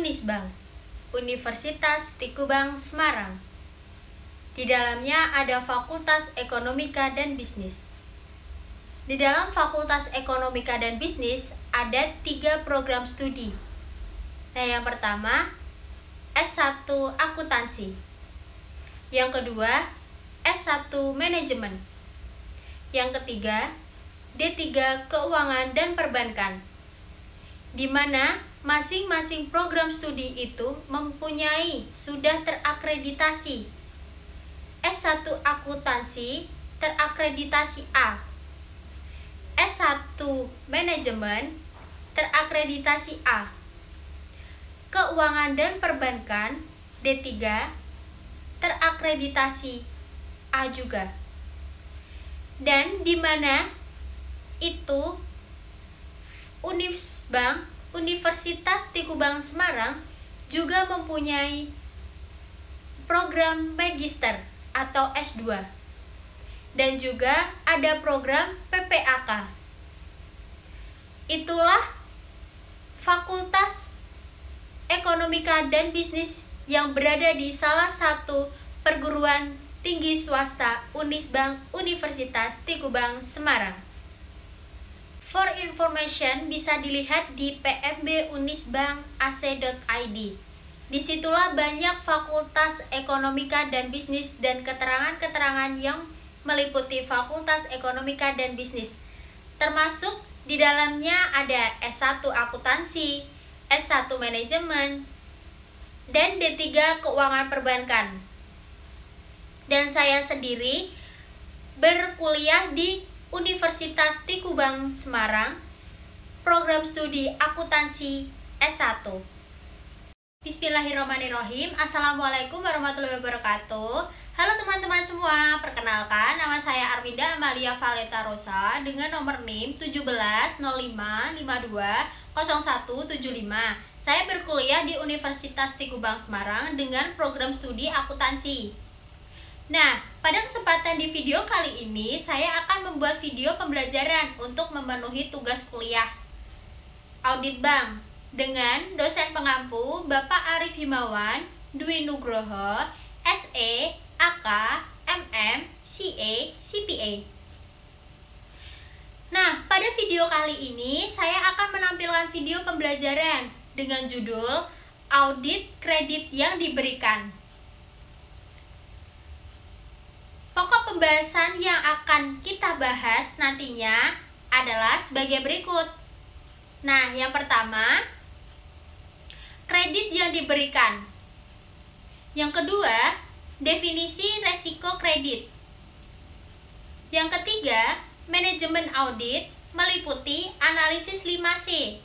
Unisbank, Universitas Tikubang Semarang. Di dalamnya ada Fakultas Ekonomika dan Bisnis. Di dalam Fakultas Ekonomika dan Bisnis ada 3 program studi. Nah, yang pertama S1 Akuntansi. Yang kedua S1 Manajemen. Yang ketiga D3 Keuangan dan Perbankan, di mana masing-masing program studi itu mempunyai sudah terakreditasi. S1 Akuntansi terakreditasi A, S1 Manajemen terakreditasi A, Keuangan dan Perbankan D3 terakreditasi A juga. Dan di mana itu Unisbank, Universitas Tikubang Semarang juga mempunyai program Magister atau S2, dan juga ada program PPAK. Itulah Fakultas Ekonomika dan Bisnis yang berada di salah satu perguruan tinggi swasta Unisbank Universitas Tikubang Semarang. For information bisa dilihat di pmbunisbank.ac.id. Disitulah banyak fakultas ekonomika dan bisnis dan keterangan-keterangan yang meliputi fakultas ekonomika dan bisnis. Termasuk di dalamnya ada S1 Akuntansi, S1 Manajemen, dan D3 Keuangan Perbankan. Dan saya sendiri berkuliah di Universitas Tikubang Semarang, program studi akuntansi S1. Bismillahirrahmanirrahim. Assalamualaikum warahmatullahi wabarakatuh. Halo teman-teman semua, perkenalkan nama saya Arvinda Amalia Valeta Rosa dengan nomor NIM 1705520175. Saya berkuliah di Universitas Tikubang Semarang dengan program studi akuntansi. Nah, pada kesempatan di video kali ini, saya akan membuat video pembelajaran untuk memenuhi tugas kuliah Audit Bank dengan dosen pengampu Bapak Arif Himawan Dwi Nugroho, SE, AK, MM, CA, CPA. Nah, pada video kali ini, saya akan menampilkan video pembelajaran dengan judul Audit Kredit yang Diberikan. Pokok pembahasan yang akan kita bahas nantinya adalah sebagai berikut. Nah, yang pertama, kredit yang diberikan. Yang kedua, definisi resiko kredit. Yang ketiga, manajemen audit meliputi analisis 5C.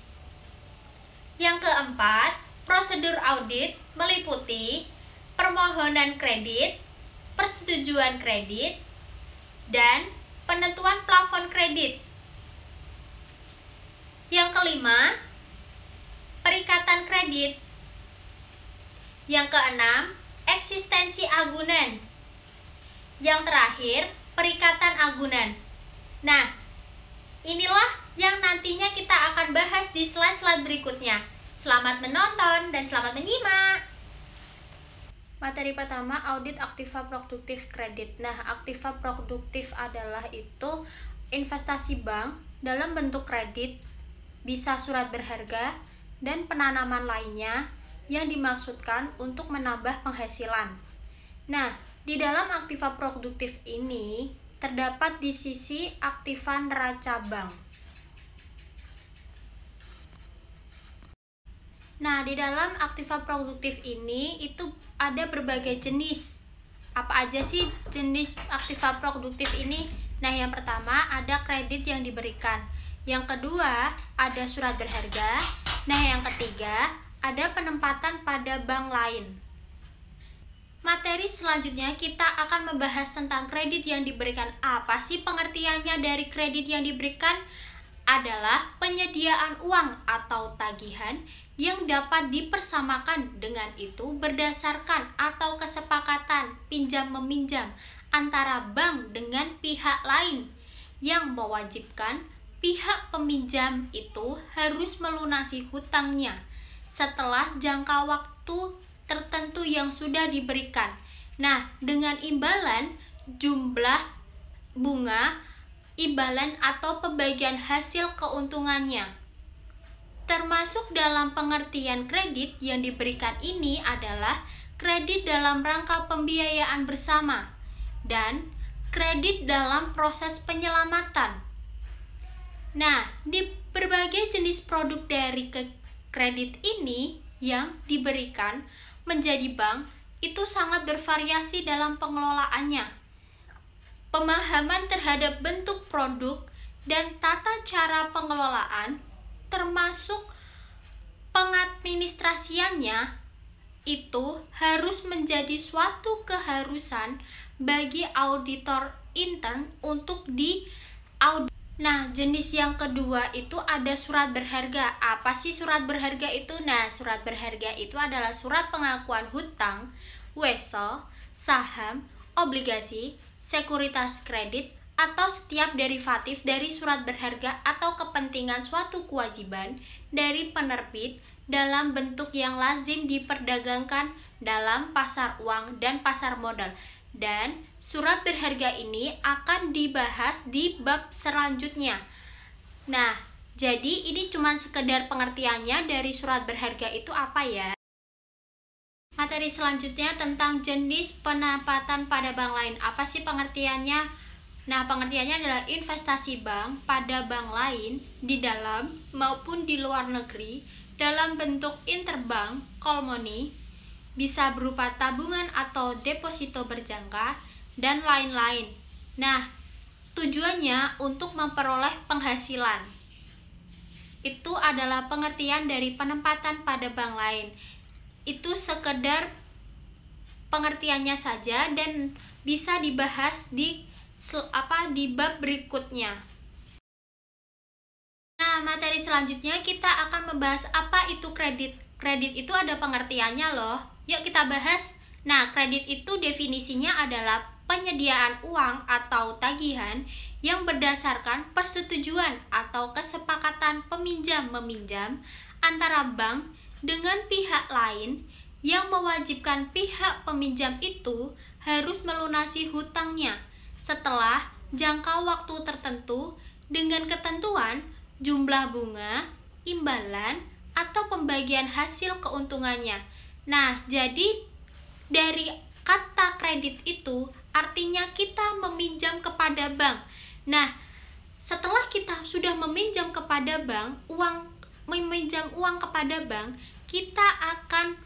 Yang keempat, prosedur audit meliputi permohonan kredit, persetujuan kredit, dan penentuan plafon kredit. Yang kelima, perikatan kredit. Yang keenam, eksistensi agunan. Yang terakhir, perikatan agunan. Nah, inilah yang nantinya kita akan bahas di slide-slide berikutnya. Selamat menonton dan selamat menyimak. Materi pertama, audit aktiva produktif kredit. Nah, aktiva produktif adalah itu investasi bank dalam bentuk kredit, bisa surat berharga, dan penanaman lainnya yang dimaksudkan untuk menambah penghasilan. Nah, di dalam aktiva produktif ini terdapat di sisi aktiva neraca bank. Nah, di dalam aktiva produktif ini itu ada berbagai jenis. Apa aja sih jenis aktiva produktif ini? Nah, yang pertama ada kredit yang diberikan. Yang kedua ada surat berharga. Nah, yang ketiga ada penempatan pada bank lain. Materi selanjutnya kita akan membahas tentang kredit yang diberikan. Apa sih pengertiannya dari kredit yang diberikan? Adalah penyediaan uang atau tagihan yang dapat dipersamakan dengan itu berdasarkan atau kesepakatan pinjam-meminjam antara bank dengan pihak lain yang mewajibkan pihak peminjam itu harus melunasi hutangnya setelah jangka waktu tertentu yang sudah diberikan. Nah, dengan imbalan jumlah bunga, imbalan atau pembagian hasil keuntungannya. Termasuk dalam pengertian kredit yang diberikan ini adalah kredit dalam rangka pembiayaan bersama dan kredit dalam proses penyelamatan. Nah, di berbagai jenis produk dari kredit ini yang diberikan menjadi bank itu sangat bervariasi dalam pengelolaannya. Pemahaman terhadap bentuk produk dan tata cara pengelolaan termasuk pengadministrasiannya itu harus menjadi suatu keharusan bagi auditor intern untuk diaudit. Nah, jenis yang kedua itu ada surat berharga. Apa sih surat berharga itu? Nah, surat berharga itu adalah surat pengakuan hutang, wesel, saham, obligasi, sekuritas kredit, atau setiap derivatif dari surat berharga atau kepentingan suatu kewajiban dari penerbit dalam bentuk yang lazim diperdagangkan dalam pasar uang dan pasar modal. Dan surat berharga ini akan dibahas di bab selanjutnya. Nah, jadi ini cuma sekedar pengertiannya dari surat berharga itu apa ya. Materi selanjutnya tentang jenis penempatan pada bank lain. Apa sih pengertiannya? Nah, pengertiannya adalah investasi bank pada bank lain di dalam maupun di luar negeri dalam bentuk interbank call money, bisa berupa tabungan atau deposito berjangka, dan lain-lain. Nah, tujuannya untuk memperoleh penghasilan. Itu adalah pengertian dari penempatan pada bank lain. Itu sekedar pengertiannya saja dan bisa dibahas di bab berikutnya. Nah, materi selanjutnya kita akan membahas apa itu kredit. Kredit itu ada pengertiannya loh. Yuk kita bahas. Nah, kredit itu definisinya adalah penyediaan uang atau tagihan yang berdasarkan persetujuan atau kesepakatan peminjam-meminjam antara bank dengan pihak lain yang mewajibkan pihak peminjam itu harus melunasi hutangnya setelah jangka waktu tertentu dengan ketentuan jumlah bunga, imbalan, atau pembagian hasil keuntungannya. Nah, jadi dari kata kredit itu artinya kita meminjam kepada bank. Nah, setelah kita sudah meminjam kepada bank, meminjam uang kepada bank, kita akan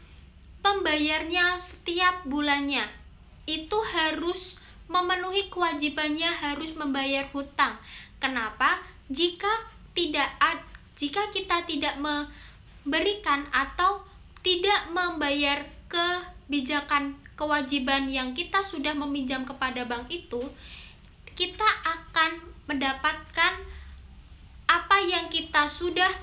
membayarnya setiap bulannya. Itu harus memenuhi kewajibannya, harus membayar hutang. Kenapa? Jika kita tidak memberikan atau tidak membayar kewajiban yang kita sudah meminjam kepada bank itu, kita akan mendapatkan apa yang kita sudah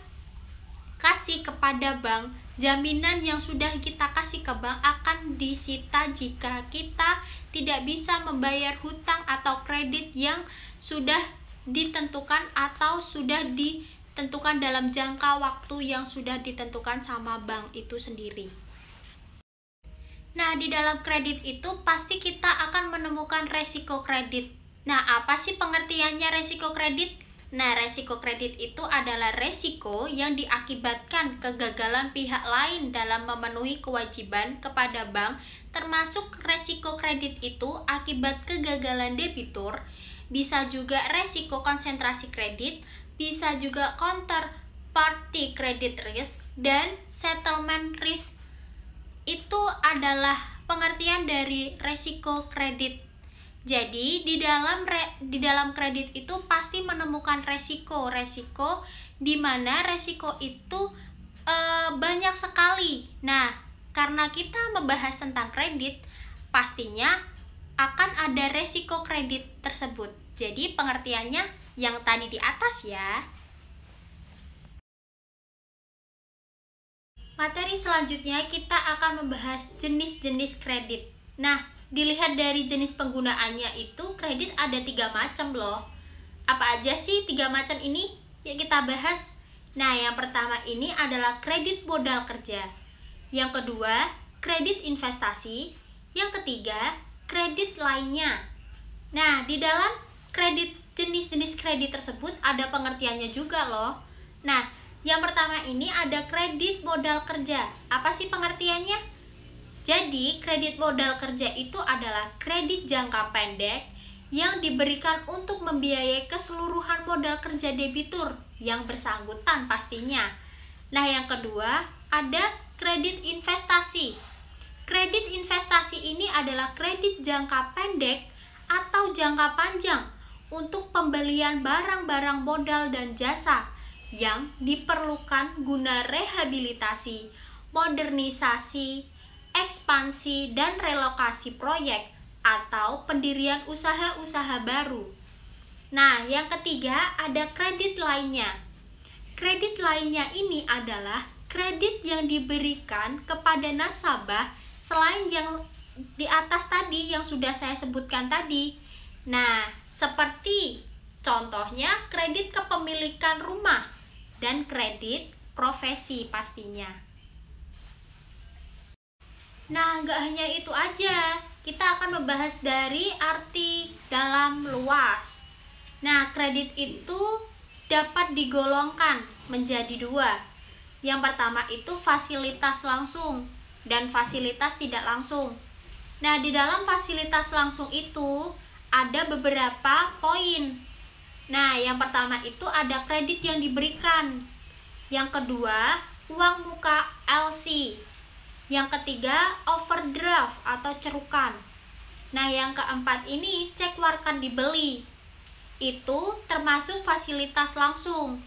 kasih kepada bank. Jaminan yang sudah kita kasih ke bank akan disita jika kita tidak bisa membayar hutang atau kredit yang sudah ditentukan atau sudah ditentukan dalam jangka waktu yang sudah ditentukan sama bank itu sendiri. Nah, di dalam kredit itu pasti kita akan menemukan resiko kredit. Nah, apa sih pengertiannya resiko kredit? Nah, resiko kredit itu adalah resiko yang diakibatkan kegagalan pihak lain dalam memenuhi kewajiban kepada bank, termasuk resiko kredit itu akibat kegagalan debitur, bisa juga resiko konsentrasi kredit, bisa juga counterparty credit risk, dan settlement risk. Itu adalah pengertian dari resiko kredit. Jadi di dalam kredit itu pasti menemukan resiko di mana resiko itu banyak sekali. Nah, karena kita membahas tentang kredit, pastinya akan ada resiko kredit tersebut. Jadi pengertiannya yang tadi di atas ya. Materi selanjutnya kita akan membahas jenis-jenis kredit. Nah, dilihat dari jenis penggunaannya itu kredit ada 3 macam loh. Apa aja sih 3 macam ini? Yuk kita bahas. Nah, yang pertama ini adalah kredit modal kerja. Yang kedua, kredit investasi. Yang ketiga, kredit lainnya. Nah, di dalam jenis-jenis kredit tersebut ada pengertiannya juga loh. Nah, yang pertama ini ada kredit modal kerja. Apa sih pengertiannya? Jadi, kredit modal kerja itu adalah kredit jangka pendek yang diberikan untuk membiayai keseluruhan modal kerja debitur yang bersangkutan pastinya. Nah, yang kedua, ada kredit investasi. Kredit investasi ini adalah kredit jangka pendek atau jangka panjang untuk pembelian barang-barang modal dan jasa yang diperlukan guna rehabilitasi, modernisasi, ekspansi dan relokasi proyek atau pendirian usaha-usaha baru. Nah, yang ketiga ada kredit lainnya. Kredit lainnya ini adalah kredit yang diberikan kepada nasabah selain yang di atas tadi yang sudah saya sebutkan tadi. Nah, seperti contohnya kredit kepemilikan rumah dan kredit profesi pastinya. Nah, nggak hanya itu aja, kita akan membahas dari arti dalam luas. Nah, kredit itu dapat digolongkan menjadi dua. Yang pertama itu fasilitas langsung dan fasilitas tidak langsung. Nah, di dalam fasilitas langsung itu ada beberapa poin. Nah, yang pertama itu ada kredit yang diberikan. Yang kedua, uang muka LC. Yang ketiga, overdraft atau cerukan. Nah, yang keempat ini cek warkan dibeli. Itu termasuk fasilitas langsung.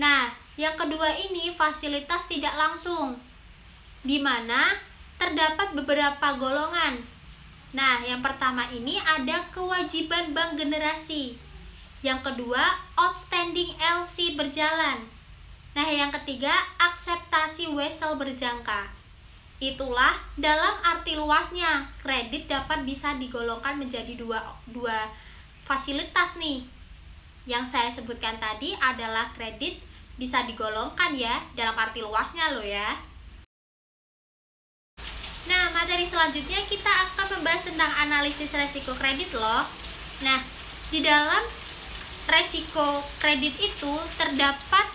Nah, yang kedua ini fasilitas tidak langsung, di mana terdapat beberapa golongan. Nah, yang pertama ini ada kewajiban bank generasi. Yang kedua, outstanding LC berjalan. Nah, yang ketiga, akseptasi wesel berjangka. Itulah dalam arti luasnya, kredit dapat bisa digolongkan menjadi dua fasilitas nih. Yang saya sebutkan tadi adalah kredit bisa digolongkan ya, dalam arti luasnya loh ya. Nah, materi selanjutnya kita akan membahas tentang analisis resiko kredit loh. Nah, di dalam resiko kredit itu terdapat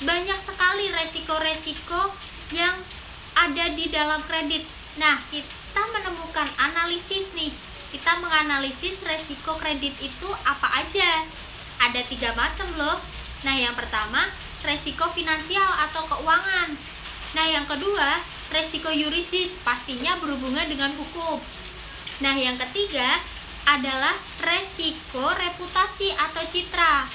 banyak sekali resiko-resiko yang ada di dalam kredit. Nah, kita menemukan analisis nih. Kita menganalisis resiko kredit itu apa aja. Ada 3 macam loh. Nah, yang pertama, resiko finansial atau keuangan. Nah, yang kedua, resiko yuridis, pastinya berhubungan dengan hukum. Nah, yang ketiga adalah resiko reputasi atau citra.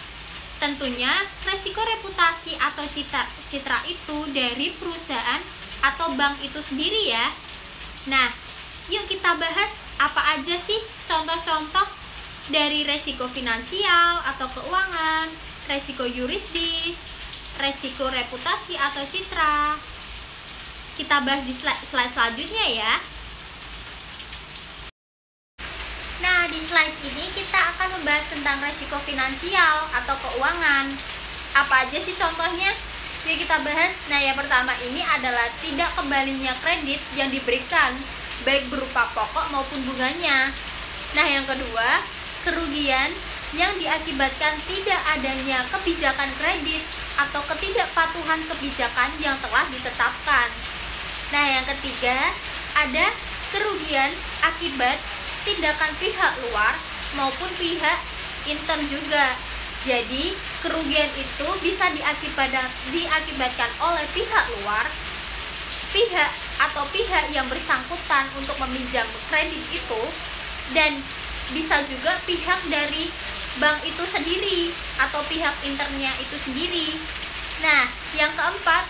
Tentunya resiko reputasi atau citra itu dari perusahaan atau bank itu sendiri ya. Nah, yuk kita bahas apa aja sih contoh-contoh dari resiko finansial atau keuangan, resiko yuridis, resiko reputasi atau citra. Kita bahas di slide selanjutnya ya. Nah, di slide ini kita akan membahas tentang resiko finansial atau keuangan. Apa aja sih contohnya? Jadi kita bahas. Nah, yang pertama ini adalah tidak kembalinya kredit yang diberikan, baik berupa pokok maupun bunganya. Nah, yang kedua, kerugian yang diakibatkan tidak adanya kebijakan kredit atau ketidakpatuhan kebijakan yang telah ditetapkan. Nah, yang ketiga, ada kerugian akibat tindakan pihak luar maupun pihak intern juga. Jadi, kerugian itu bisa diakibatkan oleh pihak luar, pihak yang bersangkutan untuk meminjam kredit itu, dan bisa juga pihak dari bank itu sendiri atau pihak internnya itu sendiri. Nah, yang keempat,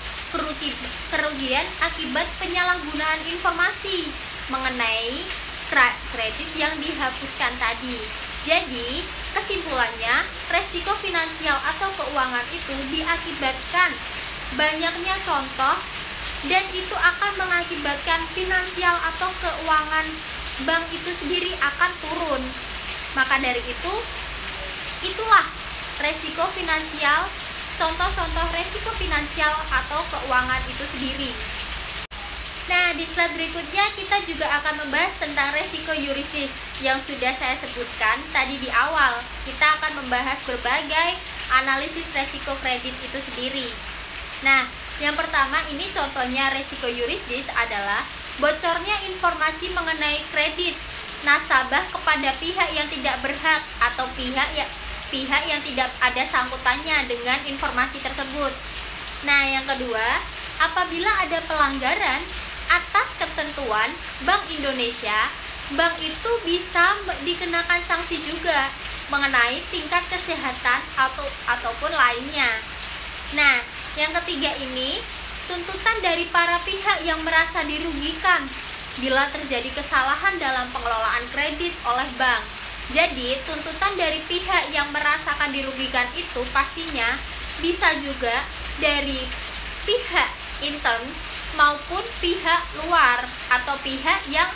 kerugian akibat penyalahgunaan informasi mengenai kredit yang dihapuskan tadi. Jadi, kesimpulannya, resiko finansial atau keuangan itu diakibatkan banyaknya contoh, dan itu akan mengakibatkan finansial atau keuangan bank itu sendiri akan turun. Maka dari itu, itulah resiko finansial contoh-contoh resiko finansial atau keuangan itu sendiri. Nah, di slide berikutnya kita juga akan membahas tentang resiko yuridis yang sudah saya sebutkan tadi di awal. Kita akan membahas berbagai analisis resiko kredit itu sendiri. Nah, yang pertama ini contohnya resiko yuridis adalah bocornya informasi mengenai kredit nasabah kepada pihak yang tidak berhak atau pihak yang tidak ada sangkutannya dengan informasi tersebut. Nah, yang kedua, apabila ada pelanggaran atas ketentuan Bank Indonesia, bank itu bisa dikenakan sanksi juga mengenai tingkat kesehatan ataupun lainnya. Nah, yang ketiga ini tuntutan dari para pihak yang merasa dirugikan bila terjadi kesalahan dalam pengelolaan kredit oleh bank. Jadi, tuntutan dari pihak yang merasakan dirugikan itu pastinya bisa juga dari pihak intern maupun pihak luar atau pihak yang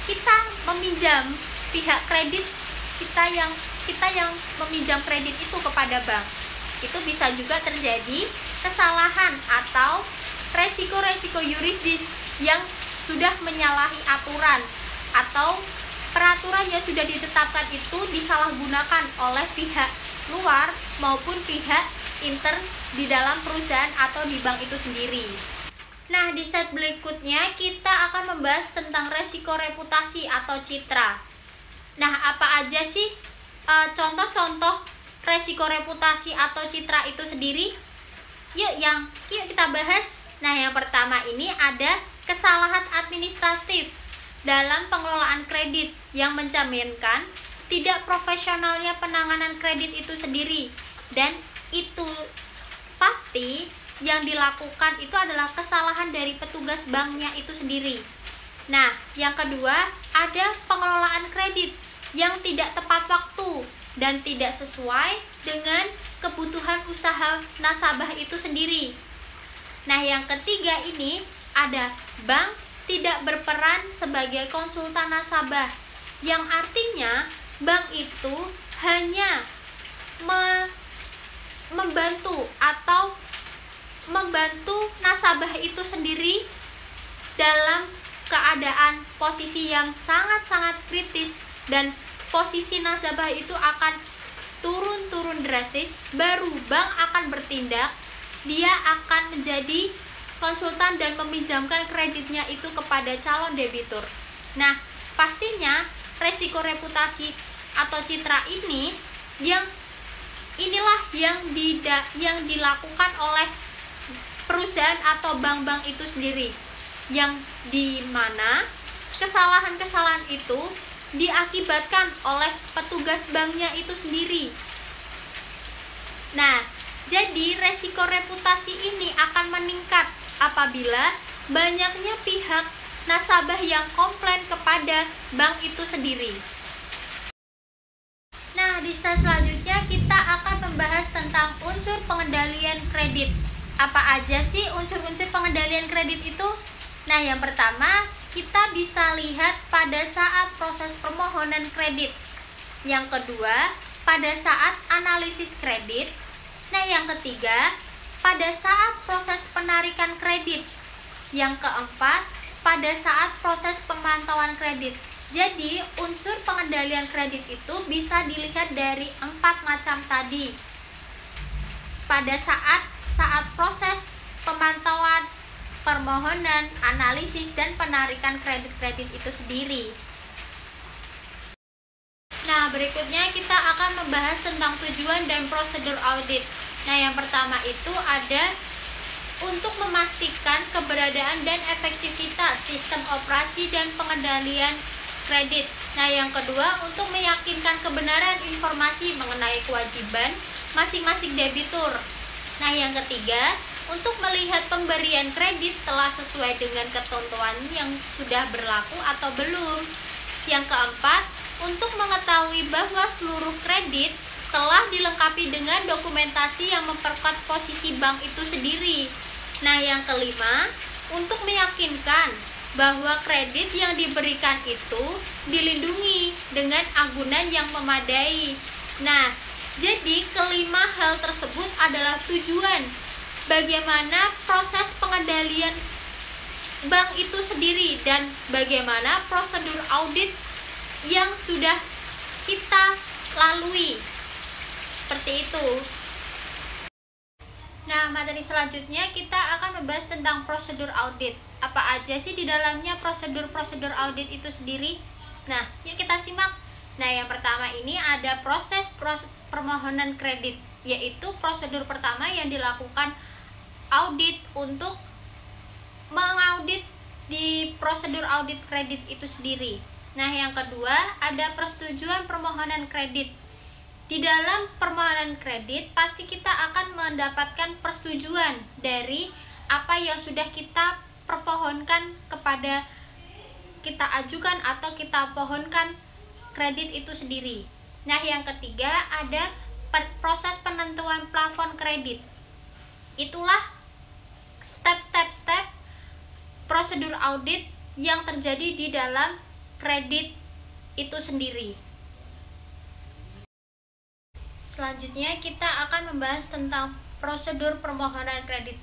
kita meminjam, pihak kredit kita yang meminjam kredit itu kepada bank. Itu bisa juga terjadi kesalahan atau resiko-resiko yuridis yang sudah menyalahi aturan atau peraturan yang sudah ditetapkan itu disalahgunakan oleh pihak luar maupun pihak intern di dalam perusahaan atau di bank itu sendiri. Nah, di slide berikutnya kita akan membahas tentang resiko reputasi atau citra. Nah, apa aja sih contoh-contoh resiko reputasi atau citra itu sendiri? Yuk kita bahas. Nah, yang pertama ini ada kesalahan administratif dalam pengelolaan kredit yang mencerminkan tidak profesionalnya penanganan kredit itu sendiri, dan itu pasti yang dilakukan itu adalah kesalahan dari petugas banknya itu sendiri. Nah, yang kedua ada pengelolaan kredit yang tidak tepat waktu dan tidak sesuai dengan kebutuhan usaha nasabah itu sendiri. Nah, yang ketiga ini ada bank tidak berperan sebagai konsultan nasabah, yang artinya bank itu hanya membantu nasabah itu sendiri dalam keadaan posisi yang sangat-sangat kritis, dan posisi nasabah itu akan turun drastis, baru bank akan bertindak. Dia akan menjadi konsultan dan meminjamkan kreditnya itu kepada calon debitur. Nah, pastinya resiko reputasi atau citra ini inilah yang dilakukan oleh perusahaan atau bank-bank itu sendiri, yang dimana kesalahan-kesalahan itu diakibatkan oleh petugas banknya itu sendiri. Nah, jadi resiko reputasi ini akan meningkat apabila banyaknya pihak nasabah yang komplain kepada bank itu sendiri. Nah, di slide selanjutnya kita akan membahas tentang unsur pengendalian kredit. Apa aja sih unsur-unsur pengendalian kredit itu? Nah, yang pertama kita bisa lihat pada saat proses permohonan kredit. Yang kedua, pada saat analisis kredit. Nah, yang ketiga, pada saat proses penarikan kredit. Yang keempat, pada saat proses pemantauan kredit. Jadi, unsur pengendalian kredit itu bisa dilihat dari 4 macam tadi. Pada saat proses pemantauan, permohonan, analisis, dan penarikan kredit itu sendiri. Nah, berikutnya kita akan membahas tentang tujuan dan prosedur audit. Nah, yang pertama itu ada untuk memastikan keberadaan dan efektivitas sistem operasi dan pengendalian kredit. Nah, yang kedua untuk meyakinkan kebenaran informasi mengenai kewajiban masing-masing debitur. Nah, yang ketiga untuk melihat pemberian kredit telah sesuai dengan ketentuan yang sudah berlaku atau belum. Yang keempat, untuk mengetahui bahwa seluruh kredit telah dilengkapi dengan dokumentasi yang memperkuat posisi bank itu sendiri. Nah, yang kelima, untuk meyakinkan bahwa kredit yang diberikan itu dilindungi dengan agunan yang memadai. Nah, Jadi, kelima hal tersebut adalah tujuan bagaimana proses pengendalian bank itu sendiri dan bagaimana prosedur audit yang sudah kita lalui. Seperti itu. Nah, materi selanjutnya kita akan membahas tentang prosedur audit. Apa aja sih di dalamnya prosedur-prosedur audit itu sendiri? Nah, yuk kita simak. Nah, yang pertama ini ada proses permohonan kredit, yaitu prosedur pertama yang dilakukan audit untuk mengaudit di prosedur audit kredit itu sendiri. Nah, yang kedua ada persetujuan permohonan kredit. Di dalam permohonan kredit pasti kita akan mendapatkan persetujuan dari apa yang sudah kita permohonkan kepada, kita ajukan atau kita pohonkan kredit itu sendiri. Nah, yang ketiga ada proses penentuan plafon kredit. Itulah step prosedur audit yang terjadi di dalam kredit itu sendiri. Selanjutnya kita akan membahas tentang prosedur permohonan kredit.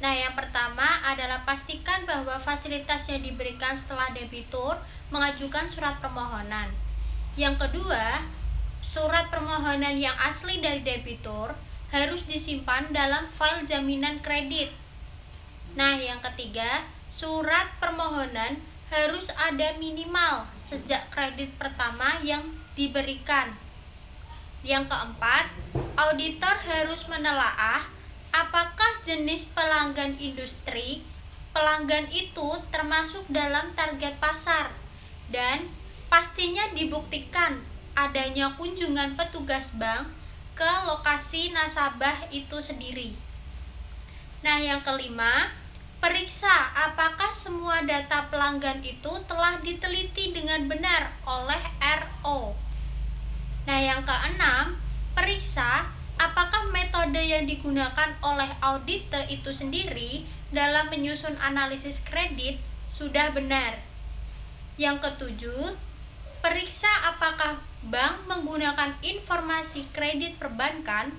Nah, yang pertama adalah pastikan bahwa fasilitas yang diberikan setelah debitur mengajukan surat permohonan. Yang kedua, surat permohonan yang asli dari debitur harus disimpan dalam file jaminan kredit. Nah, yang ketiga, surat permohonan harus ada minimal sejak kredit pertama yang diberikan. Yang keempat, auditor harus menelaah apakah jenis pelanggan industri pelanggan itu termasuk dalam target pasar, dan pastinya dibuktikan adanya kunjungan petugas bank ke lokasi nasabah itu sendiri. Nah, yang kelima, periksa apakah semua data pelanggan itu telah diteliti dengan benar oleh RO. Nah, yang keenam, periksa apakah metode yang digunakan oleh auditor itu sendiri dalam menyusun analisis kredit sudah benar. Yang ketujuh, periksa apakah bank menggunakan informasi kredit perbankan,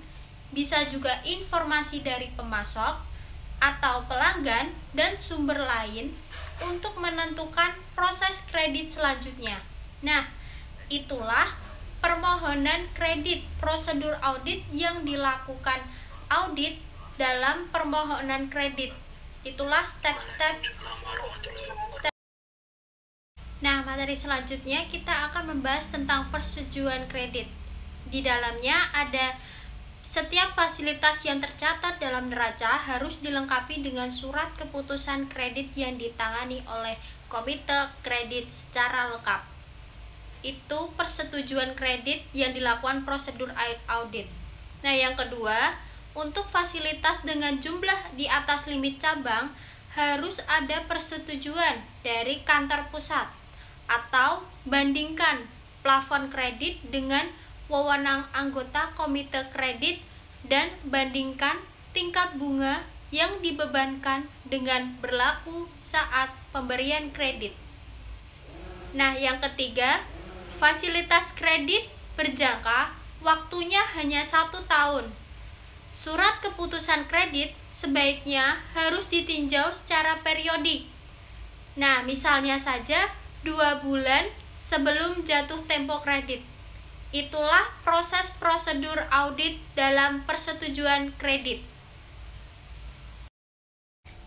bisa juga informasi dari pemasok atau pelanggan dan sumber lain untuk menentukan proses kredit selanjutnya. Nah, itulah permohonan kredit, prosedur audit yang dilakukan audit dalam permohonan kredit. Itulah step-step. Nah, materi selanjutnya kita akan membahas tentang persetujuan kredit. Di dalamnya ada setiap fasilitas yang tercatat dalam neraca harus dilengkapi dengan surat keputusan kredit yang ditangani oleh komite kredit secara lengkap. Itu persetujuan kredit yang dilakukan prosedur audit. Nah, yang kedua, untuk fasilitas dengan jumlah di atas limit cabang harus ada persetujuan dari kantor pusat, atau bandingkan plafon kredit dengan wewenang anggota komite kredit dan bandingkan tingkat bunga yang dibebankan dengan berlaku saat pemberian kredit. Nah, yang ketiga, fasilitas kredit berjangka waktunya hanya 1 tahun. Surat keputusan kredit sebaiknya harus ditinjau secara periodik. Nah, misalnya saja 2 bulan sebelum jatuh tempo kredit. Itulah proses prosedur audit dalam persetujuan kredit.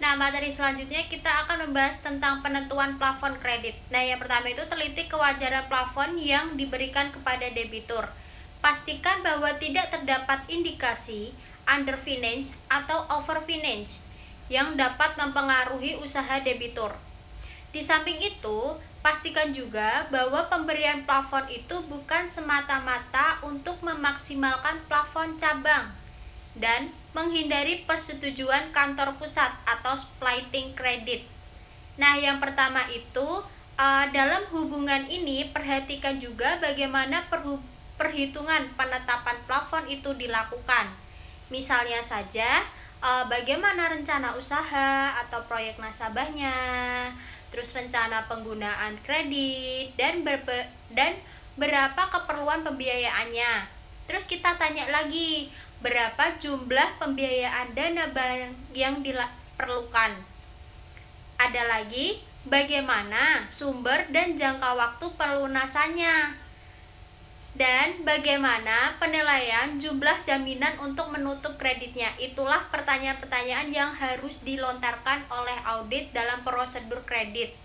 Nah, materi selanjutnya kita akan membahas tentang penentuan plafon kredit. Nah, yang pertama itu teliti kewajaran plafon yang diberikan kepada debitur. Pastikan bahwa tidak terdapat indikasi underfinance atau overfinance yang dapat mempengaruhi usaha debitur. Di samping itu, pastikan juga bahwa pemberian plafon itu bukan semata-mata untuk memaksimalkan plafon cabang dan menghindari persetujuan kantor pusat atau splitting kredit. Nah, yang pertama itu dalam hubungan ini perhatikan juga bagaimana perhitungan penetapan plafon itu dilakukan. Misalnya saja bagaimana rencana usaha atau proyek nasabahnya, terus rencana penggunaan kredit dan berapa keperluan pembiayaannya. Terus kita tanya lagi, berapa jumlah pembiayaan dana bank yang diperlukan? Ada lagi, bagaimana sumber dan jangka waktu pelunasannya? Dan bagaimana penilaian jumlah jaminan untuk menutup kreditnya? Itulah pertanyaan-pertanyaan yang harus dilontarkan oleh audit dalam prosedur kredit.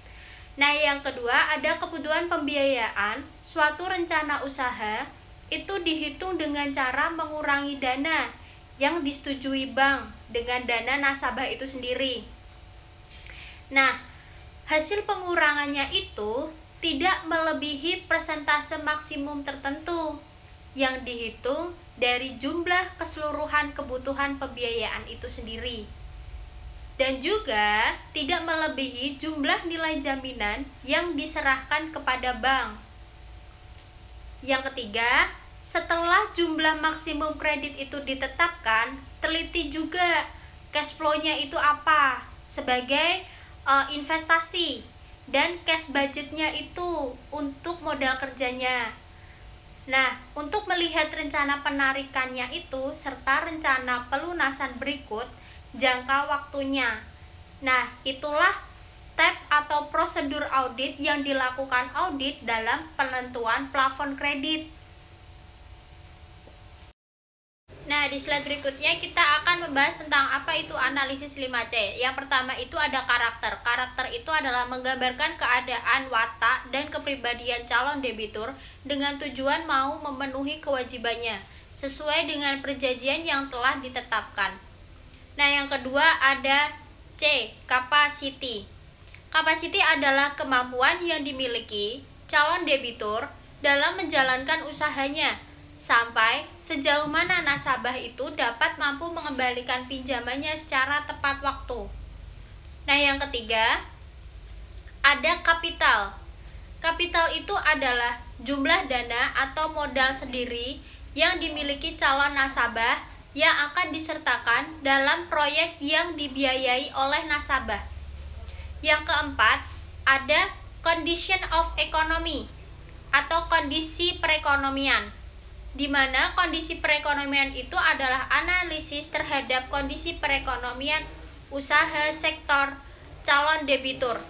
Nah, yang kedua ada kebutuhan pembiayaan. Suatu rencana usaha itu dihitung dengan cara mengurangi dana yang disetujui bank dengan dana nasabah itu sendiri. Nah, hasil pengurangannya itu tidak melebihi persentase maksimum tertentu yang dihitung dari jumlah keseluruhan kebutuhan pembiayaan itu sendiri, dan juga tidak melebihi jumlah nilai jaminan yang diserahkan kepada bank. Yang ketiga, setelah jumlah maksimum kredit itu ditetapkan, teliti juga cash flow-nya itu apa sebagai investasi, dan cash budgetnya itu untuk modal kerjanya. Nah, untuk melihat rencana penarikannya itu serta rencana pelunasan berikut, jangka waktunya. Nah, itulah step atau prosedur audit yang dilakukan audit dalam penentuan plafon kredit. Nah, di slide berikutnya kita akan membahas tentang apa itu analisis 5C. Yang pertama itu ada karakter. Karakter itu adalah menggambarkan keadaan, watak, dan kepribadian calon debitur dengan tujuan mau memenuhi kewajibannya sesuai dengan perjanjian yang telah ditetapkan. Nah, yang kedua ada C, capacity. Capacity adalah kemampuan yang dimiliki calon debitur dalam menjalankan usahanya sampai sejauh mana nasabah itu dapat mampu mengembalikan pinjamannya secara tepat waktu. Nah, yang ketiga ada kapital. Kapital itu adalah jumlah dana atau modal sendiri yang dimiliki calon nasabah yang akan disertakan dalam proyek yang dibiayai oleh nasabah. Yang keempat ada condition of economy atau kondisi perekonomian, di mana kondisi perekonomian itu adalah analisis terhadap kondisi perekonomian usaha sektor calon debitur.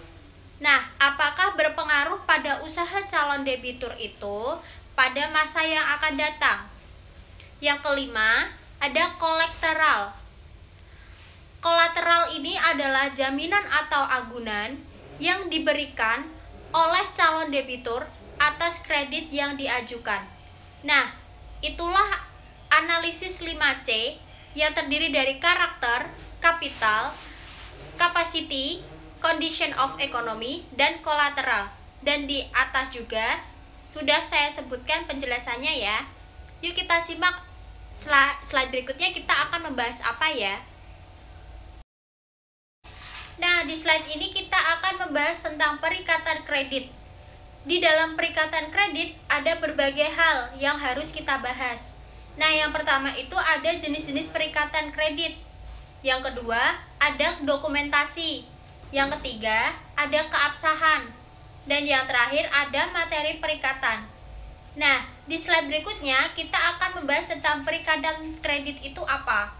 Nah, apakah berpengaruh pada usaha calon debitur itu pada masa yang akan datang? Yang kelima, ada kolateral. Kolateral ini adalah jaminan atau agunan yang diberikan oleh calon debitur atas kredit yang diajukan. Nah, itulah analisis 5C yang terdiri dari karakter, kapital, capacity, condition of economy, dan kolateral. Dan di atas juga sudah saya sebutkan penjelasannya ya. Yuk kita simak slide berikutnya, kita akan membahas apa ya. Nah, di slide ini kita akan membahas tentang perikatan kredit. Di dalam perikatan kredit ada berbagai hal yang harus kita bahas. Nah, yang pertama itu ada jenis-jenis perikatan kredit. Yang kedua, ada dokumentasi. Yang ketiga, ada keabsahan. Dan yang terakhir ada materi perikatan. Nah, di slide berikutnya kita akan membahas tentang perikatan kredit itu apa.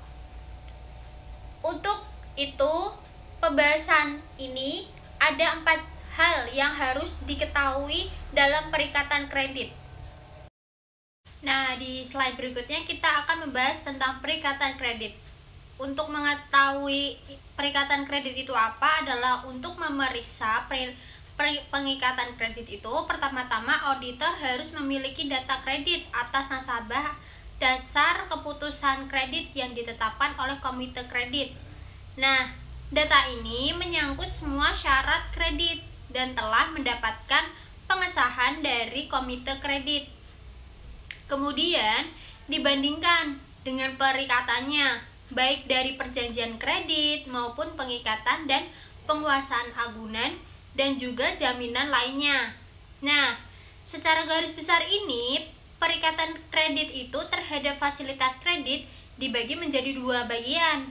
Untuk itu, pembahasan ini ada 4 hal yang harus diketahui dalam perikatan kredit. Nah, di slide berikutnya kita akan membahas tentang perikatan kredit. Untuk mengetahui perikatan kredit itu apa adalah untuk memeriksa pengikatan kredit itu, pertama-tama auditor harus memiliki data kredit atas nasabah dasar keputusan kredit yang ditetapkan oleh komite kredit. Nah, data ini menyangkut semua syarat kredit dan telah mendapatkan pengesahan dari komite kredit. Kemudian dibandingkan dengan perikatannya, baik dari perjanjian kredit maupun pengikatan dan penguasaan agunan dan juga jaminan lainnya. Nah, secara garis besar ini, perikatan kredit itu terhadap fasilitas kredit dibagi menjadi 2 bagian.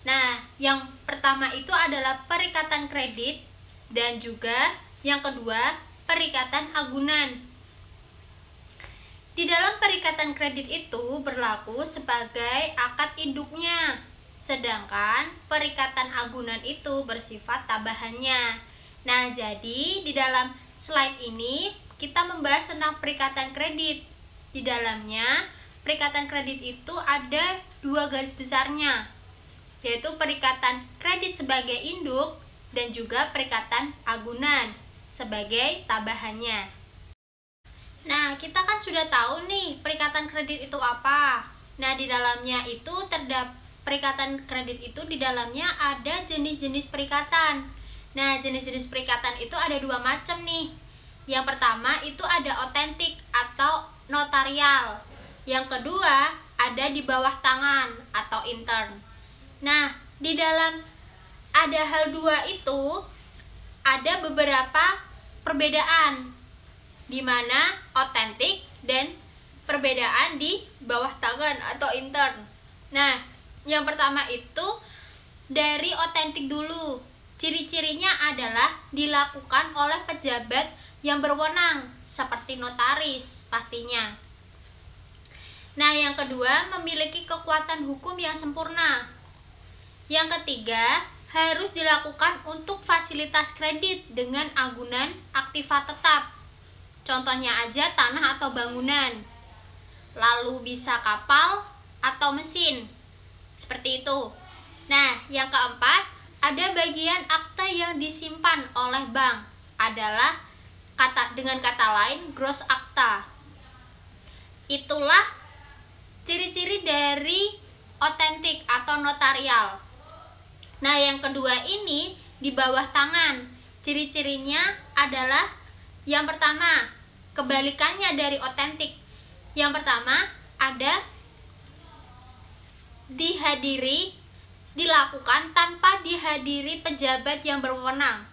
Nah, yang pertama itu adalah perikatan kredit dan juga yang kedua perikatan agunan. Di dalam perikatan kredit itu berlaku sebagai akad induknya, sedangkan perikatan agunan itu bersifat tambahannya. Nah, jadi di dalam slide ini kita membahas tentang perikatan kredit. Di dalamnya, perikatan kredit itu ada dua garis besarnya, yaitu perikatan kredit sebagai induk dan juga perikatan agunan sebagai tambahannya. Nah, kita kan sudah tahu nih perikatan kredit itu apa. Nah, di dalamnya itu perikatan kredit itu di dalamnya ada jenis-jenis perikatan. Nah, jenis-jenis perikatan itu ada dua macam nih. Yang pertama itu ada otentik atau notarial. Yang kedua ada di bawah tangan atau intern. Nah, di dalam ada hal dua itu ada beberapa perbedaan, di mana otentik dan perbedaan di bawah tangan atau intern. Nah, yang pertama itu dari otentik dulu. Ciri-cirinya adalah dilakukan oleh pejabat yang berwenang seperti notaris pastinya. Nah, yang kedua memiliki kekuatan hukum yang sempurna. Yang ketiga harus dilakukan untuk fasilitas kredit dengan agunan aktiva tetap. Contohnya aja tanah atau bangunan. Lalu bisa kapal atau mesin. Seperti itu. Nah, yang keempat, ada bagian akta yang disimpan oleh bank. Adalah dengan kata lain gross akta. Itulah ciri-ciri dari otentik atau notarial. Nah, yang kedua ini di bawah tangan. Ciri-cirinya adalah yang pertama, kebalikannya dari otentik. Yang pertama, ada dilakukan tanpa dihadiri pejabat yang berwenang.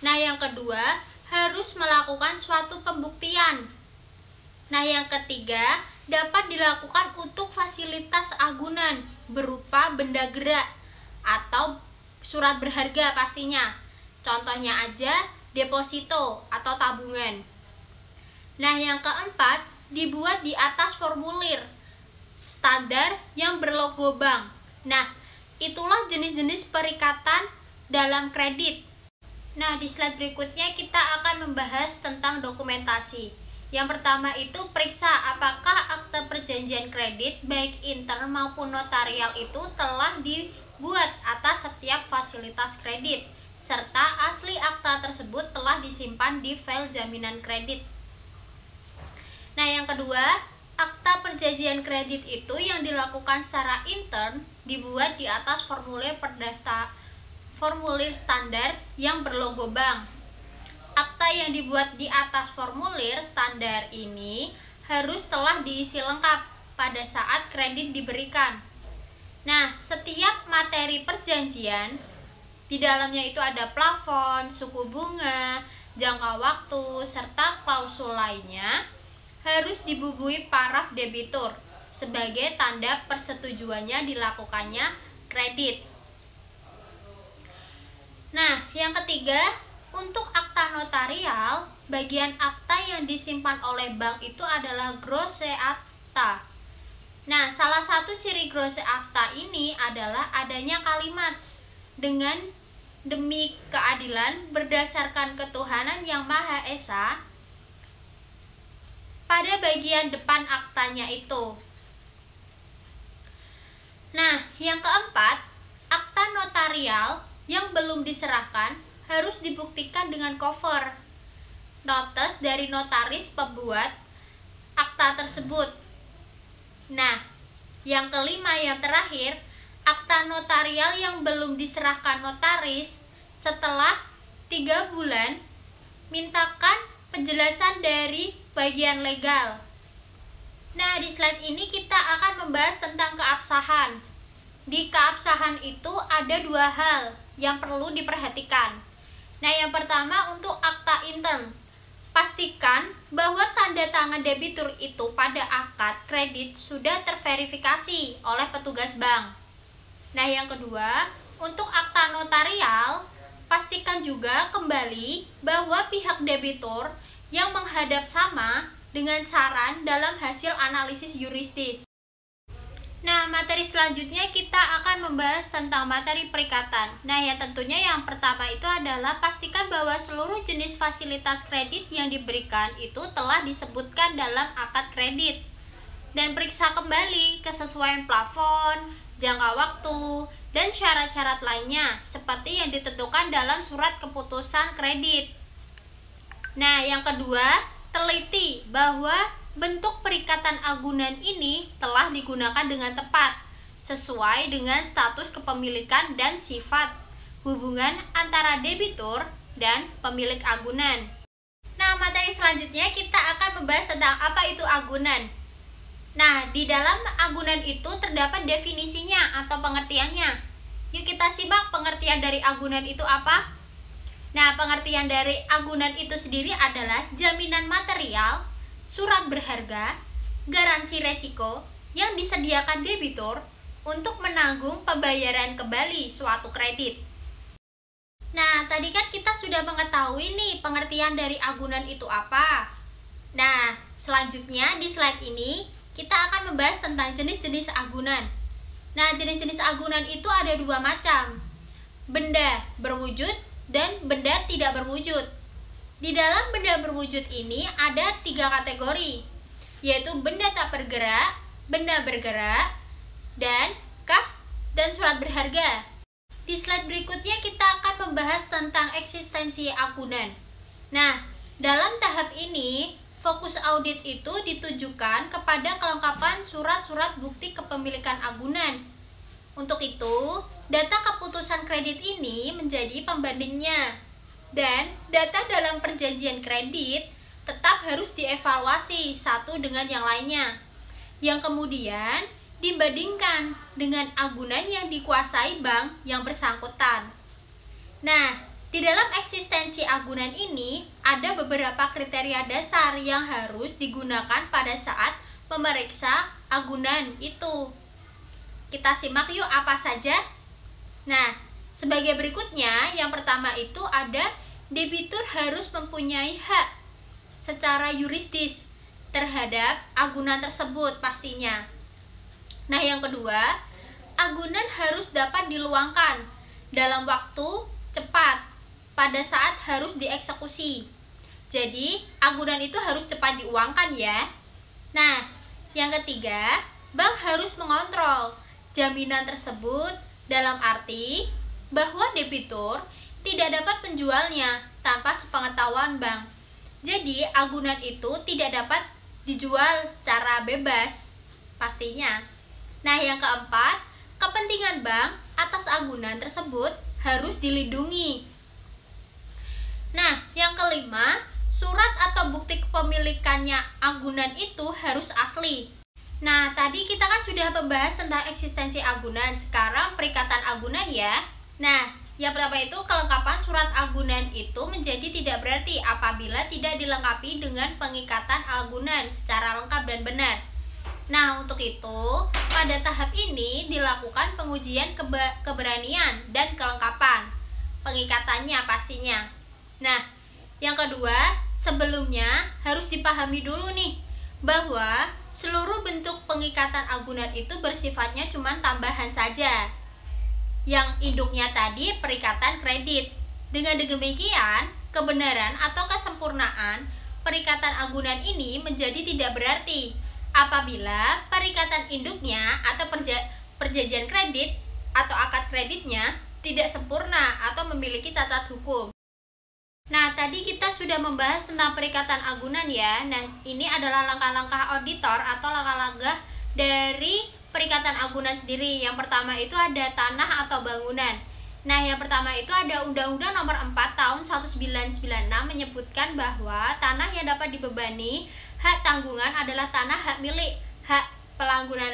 Nah, yang kedua, harus melakukan suatu pembuktian. Nah, yang ketiga, dapat dilakukan untuk fasilitas agunan berupa benda gerak atau surat berharga pastinya. Contohnya aja deposito atau tabungan. Nah, yang keempat, dibuat di atas formulir standar yang berlogo bank. Nah, itulah jenis-jenis perikatan dalam kredit. Nah, di slide berikutnya kita akan membahas tentang dokumentasi. Yang pertama itu periksa apakah akte perjanjian kredit baik intern maupun notarial itu telah dibuat atas setiap fasilitas kredit, serta asli akta tersebut telah disimpan di file jaminan kredit. Nah, yang kedua, akta perjanjian kredit itu yang dilakukan secara intern dibuat di atas formulir standar yang berlogo bank. Akta yang dibuat di atas formulir standar ini harus telah diisi lengkap pada saat kredit diberikan. Nah, setiap materi perjanjian di dalamnya itu ada plafon, suku bunga, jangka waktu, serta klausul lainnya harus dibubuhi paraf debitur sebagai tanda persetujuannya dilakukannya kredit. Nah, yang ketiga, untuk akta notarial, bagian akta yang disimpan oleh bank itu adalah grosse akta. Nah, salah satu ciri grosse akta ini adalah adanya kalimat dengan demi keadilan berdasarkan ketuhanan yang Maha Esa pada bagian depan aktanya itu. Nah, yang keempat, akta notarial yang belum diserahkan harus dibuktikan dengan cover notes dari notaris pembuat akta tersebut. Nah, yang kelima, yang terakhir, akta notarial yang belum diserahkan notaris setelah 3 bulan, mintakan penjelasan dari bagian legal. Nah, di slide ini kita akan membahas tentang keabsahan. Di keabsahan itu ada 2 hal yang perlu diperhatikan. Nah, yang pertama untuk akta intern. Pastikan bahwa tanda tangan debitur itu pada akad kredit sudah terverifikasi oleh petugas bank. Nah, yang kedua, untuk akta notarial, pastikan juga kembali bahwa pihak debitur yang menghadap sama dengan saran dalam hasil analisis yurisdis. Nah, materi selanjutnya kita akan membahas tentang materi perikatan. Nah, ya tentunya yang pertama itu adalah pastikan bahwa seluruh jenis fasilitas kredit yang diberikan itu telah disebutkan dalam akad kredit. Dan periksa kembali kesesuaian plafon, jangka waktu, dan syarat-syarat lainnya seperti yang ditentukan dalam surat keputusan kredit. Nah, yang kedua, teliti bahwa bentuk perikatan agunan ini telah digunakan dengan tepat, sesuai dengan status kepemilikan dan sifat hubungan antara debitur dan pemilik agunan. Nah, materi selanjutnya kita akan membahas tentang apa itu agunan. Nah, di dalam agunan itu terdapat definisinya atau pengertiannya. Yuk kita simak pengertian dari agunan itu apa? Nah, pengertian dari agunan itu sendiri adalah jaminan material, surat berharga, garansi resiko yang disediakan debitur untuk menanggung pembayaran kembali suatu kredit. Nah, tadi kan kita sudah mengetahui nih pengertian dari agunan itu apa. Nah, selanjutnya di slide ini kita akan membahas tentang jenis-jenis agunan. Nah, jenis-jenis agunan itu ada dua macam, benda berwujud dan benda tidak berwujud. Di dalam benda berwujud ini ada 3 kategori, yaitu benda tak bergerak, benda bergerak, dan kas dan surat berharga. Di slide berikutnya kita akan membahas tentang eksistensi agunan. Nah, dalam tahap ini, fokus audit itu ditujukan kepada kelengkapan surat-surat bukti kepemilikan agunan. Untuk itu, data keputusan kredit ini menjadi pembandingnya. Dan data dalam perjanjian kredit tetap harus dievaluasi satu dengan yang lainnya, yang kemudian dibandingkan dengan agunan yang dikuasai bank yang bersangkutan. Nah, di dalam eksistensi agunan ini ada beberapa kriteria dasar yang harus digunakan pada saat memeriksa agunan itu. Kita simak yuk apa saja. Nah, sebagai berikutnya, yang pertama itu ada debitur harus mempunyai hak secara yurisdis terhadap agunan tersebut pastinya. Nah, yang kedua, agunan harus dapat diluangkan dalam waktu cepat pada saat harus dieksekusi. Jadi, agunan itu harus cepat diuangkan ya. Nah, yang ketiga, bank harus mengontrol jaminan tersebut dalam arti bahwa debitur tidak dapat menjualnya tanpa sepengetahuan bank. Jadi, agunan itu tidak dapat dijual secara bebas pastinya. Nah, yang keempat, kepentingan bank atas agunan tersebut harus dilindungi. Nah, yang kelima, surat atau bukti kepemilikannya agunan itu harus asli. Nah, tadi kita kan sudah membahas tentang eksistensi agunan, sekarang perikatan agunan ya. Nah, yang pertama itu kelengkapan surat agunan itu menjadi tidak berarti apabila tidak dilengkapi dengan pengikatan agunan secara lengkap dan benar. Nah, untuk itu pada tahap ini dilakukan pengujian keberanian dan kelengkapan pengikatannya pastinya. Nah, yang kedua, sebelumnya harus dipahami dulu nih bahwa seluruh bentuk pengikatan agunan itu bersifatnya cuma tambahan saja. Yang induknya tadi perikatan kredit. Dengan demikian, kebenaran atau kesempurnaan perikatan agunan ini menjadi tidak berarti apabila perikatan induknya atau perjanjian kredit atau akad kreditnya tidak sempurna atau memiliki cacat hukum. Nah, tadi kita sudah membahas tentang perikatan agunan ya. Nah, ini adalah langkah-langkah auditor atau langkah-langkah dari perikatan agunan sendiri. Yang pertama itu ada tanah atau bangunan. Nah, yang pertama itu ada Undang-Undang Nomor 4 Tahun 1996 menyebutkan bahwa tanah yang dapat dibebani hak tanggungan adalah tanah hak milik, hak pelanggunan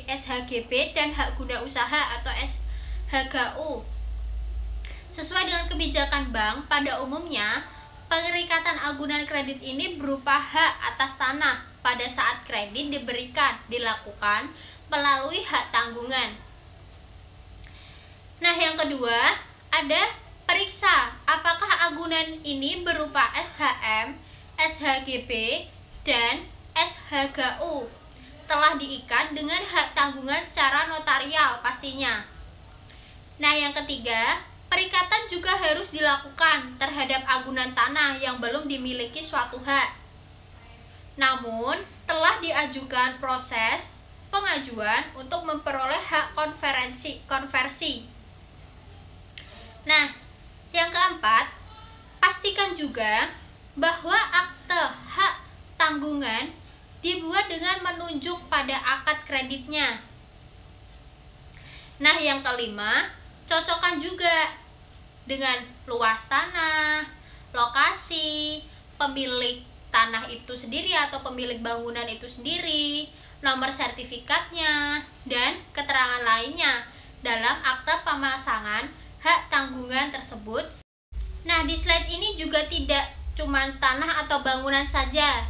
SHGB dan hak guna usaha atau SHGU. Sesuai dengan kebijakan bank, pada umumnya perikatan agunan kredit ini berupa hak atas tanah pada saat kredit dilakukan melalui hak tanggungan. Nah, yang kedua ada periksa apakah agunan ini berupa SHM, SHGB, dan SHGU telah diikat dengan hak tanggungan secara notarial pastinya. Nah, yang ketiga, perikatan juga harus dilakukan terhadap agunan tanah yang belum dimiliki suatu hak, namun telah diajukan proses pengajuan untuk memperoleh hak konversi. Nah, yang keempat, pastikan juga bahwa akte hak tanggungan dibuat dengan menunjuk pada akad kreditnya. Nah, yang kelima, cocokkan juga dengan luas tanah, lokasi, pemilik tanah itu sendiri atau pemilik bangunan itu sendiri, nomor sertifikatnya, dan keterangan lainnya dalam akte pemasangan hak tanggungan tersebut. Nah, di slide ini juga tidak cuma tanah atau bangunan saja.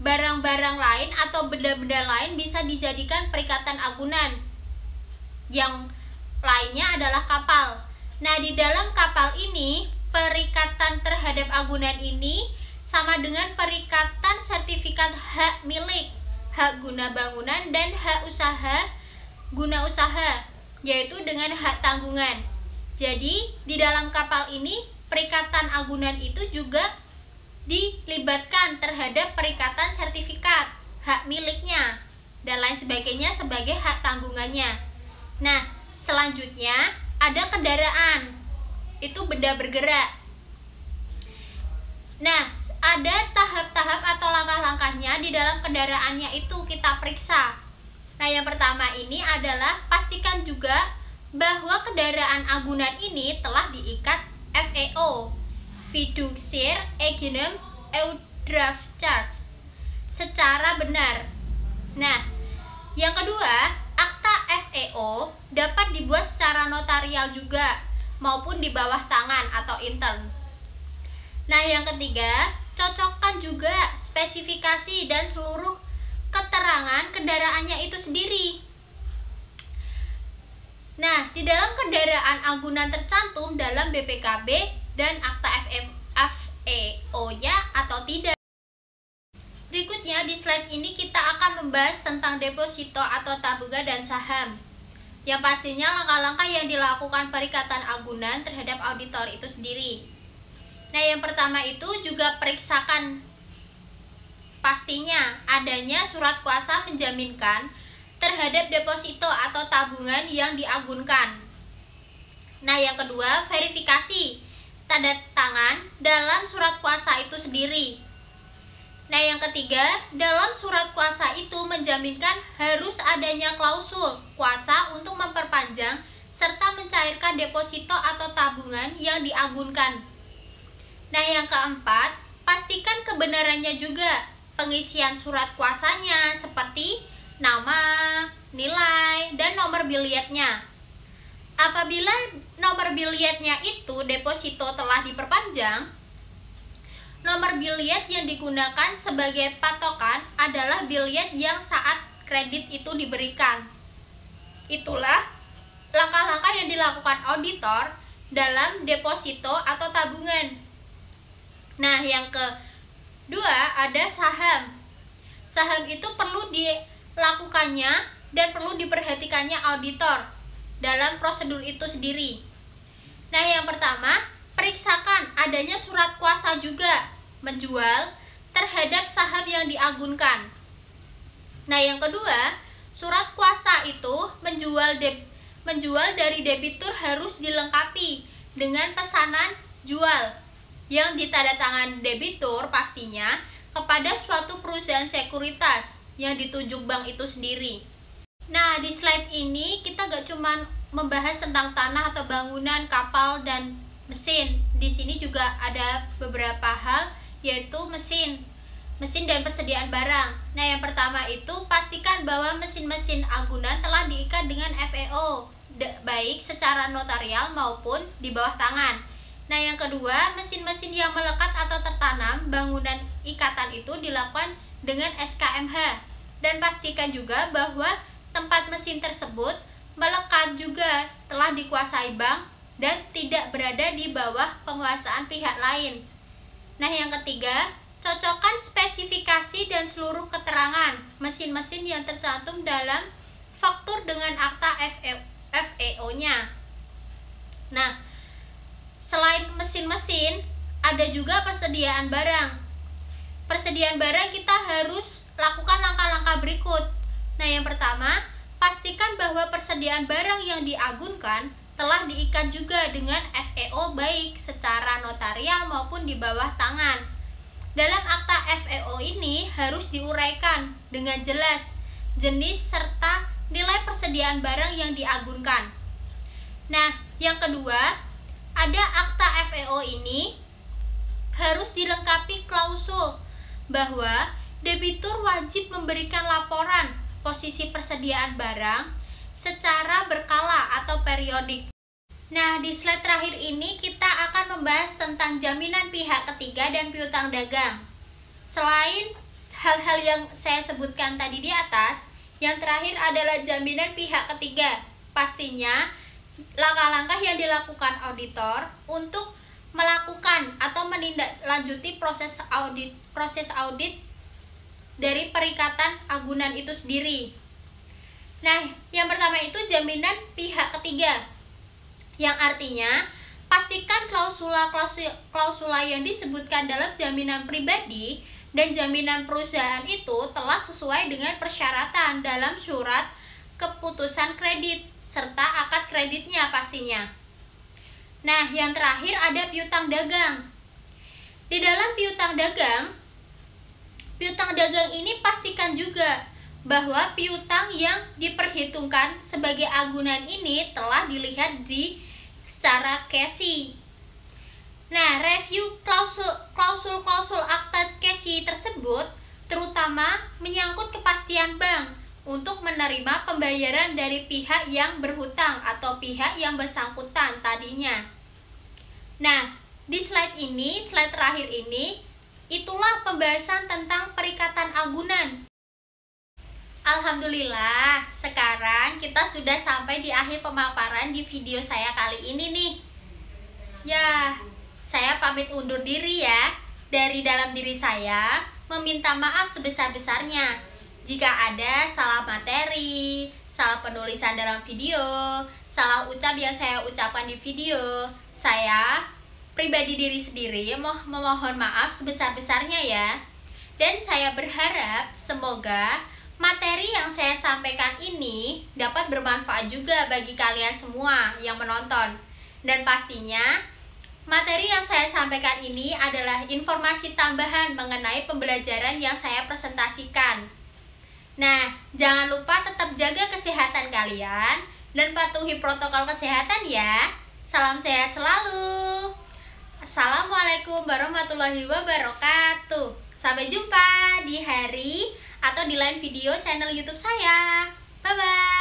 Barang-barang lain atau benda-benda lain bisa dijadikan perikatan agunan. Yang lainnya adalah kapal. Nah, di dalam kapal ini, perikatan terhadap agunan ini sama dengan perikatan sertifikat hak milik, hak guna bangunan, dan hak usaha guna usaha, yaitu dengan hak tanggungan. Jadi, di dalam kapal ini, perikatan agunan itu juga dilibatkan terhadap perikatan sertifikat hak miliknya dan lain sebagainya sebagai hak tanggungannya. Nah, selanjutnya ada kendaraan, itu benda bergerak. Nah, ada tahap-tahap atau langkah-langkahnya di dalam kendaraannya itu kita periksa. Nah, yang pertama ini adalah pastikan juga bahwa kendaraan agunan ini telah diikat FEO, Fiduciaire Agreement Charge, secara benar. Nah, yang kedua, akta FEO dapat dibuat secara notarial juga maupun di bawah tangan atau intern. Nah, yang ketiga, cocokkan juga spesifikasi dan seluruh keterangan kendaraannya itu sendiri. Nah, di dalam kendaraan agunan tercantum dalam BPKB dan akta FEO-nya atau tidak. Berikutnya di slide ini kita akan membahas tentang deposito atau tabungan dan saham. Yang pastinya langkah-langkah yang dilakukan perikatan agunan terhadap auditor itu sendiri. Nah, yang pertama itu juga periksakan pastinya adanya surat kuasa menjaminkan terhadap deposito atau tabungan yang diagunkan. Nah, yang kedua, verifikasi tanda tangan dalam surat kuasa itu sendiri. Nah, yang ketiga, dalam surat kuasa itu menjaminkan harus adanya klausul kuasa untuk memperpanjang serta mencairkan deposito atau tabungan yang diagunkan. Nah, yang keempat, pastikan kebenarannya juga pengisian surat kuasanya seperti nama, nilai, dan nomor bilietnya. Apabila nomor bilietnya itu deposito telah diperpanjang, nomor biliet yang digunakan sebagai patokan adalah biliet yang saat kredit itu diberikan. Itulah langkah-langkah yang dilakukan auditor dalam deposito atau tabungan. Nah, yang kedua ada saham. Saham itu perlu dilakukannya dan perlu diperhatikannya auditor dalam prosedur itu sendiri. Nah, yang pertama, periksakan adanya surat kuasa juga menjual terhadap saham yang diagunkan. Nah, yang kedua, surat kuasa itu menjual dari debitur harus dilengkapi dengan pesanan jual yang ditandatangan debitur pastinya kepada suatu perusahaan sekuritas yang ditunjuk bank itu sendiri. Nah, di slide ini kita gak cuma membahas tentang tanah atau bangunan, kapal, dan mesin. Di sini juga ada beberapa hal, yaitu mesin dan persediaan barang. Nah, yang pertama itu pastikan bahwa mesin-mesin agunan telah diikat dengan FEO, baik secara notarial maupun di bawah tangan. Nah, yang kedua, mesin-mesin yang melekat atau tertanam bangunan ikatan itu dilakukan dengan SKMH. Dan pastikan juga bahwa tempat mesin tersebut melekat juga telah dikuasai bank dan tidak berada di bawah penguasaan pihak lain. Nah, yang ketiga, Cocokkan spesifikasi dan seluruh keterangan mesin-mesin yang tercantum dalam faktur dengan akta FEO-nya. Nah, selain mesin-mesin, ada juga persediaan barang. Persediaan barang kita harus lakukan langkah-langkah berikut. Nah, yang pertama, pastikan bahwa persediaan barang yang diagunkan telah diikat juga dengan FEO baik secara notarial maupun di bawah tangan. Dalam akta FEO ini harus diuraikan dengan jelas jenis serta nilai persediaan barang yang diagunkan. Nah, yang kedua, ada akta FEO ini harus dilengkapi klausul bahwa debitur wajib memberikan laporan posisi persediaan barang secara berkala atau periodik. Nah, di slide terakhir ini kita akan membahas tentang jaminan pihak ketiga dan piutang dagang. Selain hal-hal yang saya sebutkan tadi di atas, yang terakhir adalah jaminan pihak ketiga. Pastinya langkah-langkah yang dilakukan auditor untuk melakukan atau menindaklanjuti proses audit dari perikatan agunan itu sendiri. Nah, yang pertama itu jaminan pihak ketiga, yang artinya pastikan klausula yang disebutkan dalam jaminan pribadi dan jaminan perusahaan itu telah sesuai dengan persyaratan dalam surat keputusan kredit serta akad kreditnya pastinya. Nah, yang terakhir ada piutang dagang. Di dalam piutang dagang ini pastikan juga bahwa piutang yang diperhitungkan sebagai agunan ini telah dilihat secara cashy. Nah, review klausul akta cashy tersebut terutama menyangkut kepastian bank untuk menerima pembayaran dari pihak yang berhutang atau pihak yang bersangkutan tadinya. Nah, di slide terakhir ini, itulah pembahasan tentang perikatan agunan. Alhamdulillah, sekarang kita sudah sampai di akhir pemaparan di video saya kali ini nih. Ya, saya pamit undur diri ya. Dari dalam diri saya, meminta maaf sebesar-besarnya jika ada salah materi, salah penulisan dalam video, salah ucap yang saya ucapkan di video. Saya pribadi diri sendiri memohon maaf sebesar-besarnya ya. Dan saya berharap semoga materi yang saya sampaikan ini dapat bermanfaat juga bagi kalian semua yang menonton. Dan pastinya materi yang saya sampaikan ini adalah informasi tambahan mengenai pembelajaran yang saya presentasikan. Nah, jangan lupa tetap jaga kesehatan kalian dan patuhi protokol kesehatan ya. Salam sehat selalu. Assalamualaikum warahmatullahi wabarakatuh. Sampai jumpa di hari atau di lain video channel YouTube saya. Bye-bye.